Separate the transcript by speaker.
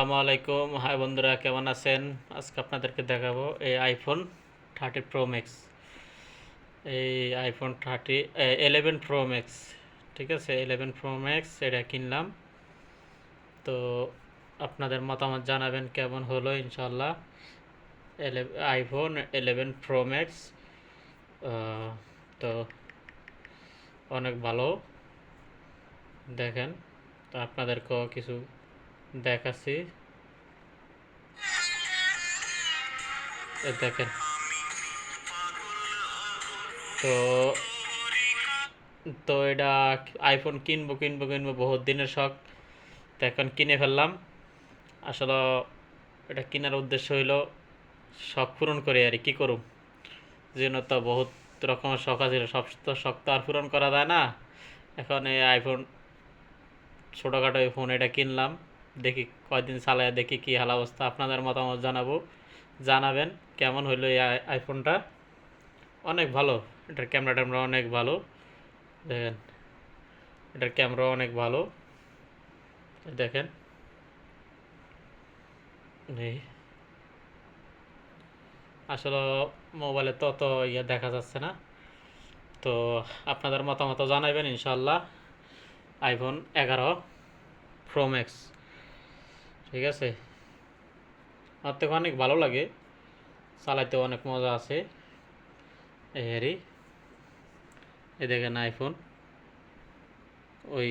Speaker 1: আসসালামু আলাইকুম, হাই বন্ধুরা, কেমন আছেন? আজকে আপনাদেরকে দেখাবো এই আইফোন 30 প্রো ম্যাক্স। এই আইফোন 11 প্রো ম্যাক্স, ঠিক আছে, 11 প্রো ম্যাক্স এটা কিনলাম। তো আপনাদের মতামত জানাবেন কেমন হলো। ইনশাল্লাহ আইফোন 11 প্রো ম্যাক্স তো অনেক ভালো। দেখেন, তো আপনাদেরকেও কিছু দেখাচ্ছি। দেখেন, তো তো এটা আইফোন কিনবো কিনবো কিনবো বহুত দিনের শখ। তো এখন কিনে ফেললাম। আসলে এটা কেনার উদ্দেশ্য হইল শখ পূরণ করে, আর কি করুম। যেন তো বহুত রকমের শখ আছে, সব তো শখ তো আর পূরণ করা যায় না। এখন এই আইফোন ছোটোখাটো এই ফোন এটা কিনলাম। দেখি কয়দিন চালায় দেখি কি হাল অবস্থা। আপনাদের মতামত জানাবেন কেমন হইলো এই আইফোনটা। অনেক ভালো, এটার ক্যামেরা ট্যামেরা অনেক ভালো। দেখেন, এটার ক্যামেরা অনেক ভালো। দেখেন, এই আসলে মোবাইলে তো অত দেখা যাচ্ছে না। তো আপনাদের মতামত জানাবেন ইনশাল্লাহ। আইফোন 11 প্রো ম্যাক্স, ঠিক আছে। আমার থেকে অনেক ভালো লাগে, চালাইতে অনেক মজা আছে। এই দেখেন আইফোন, ওই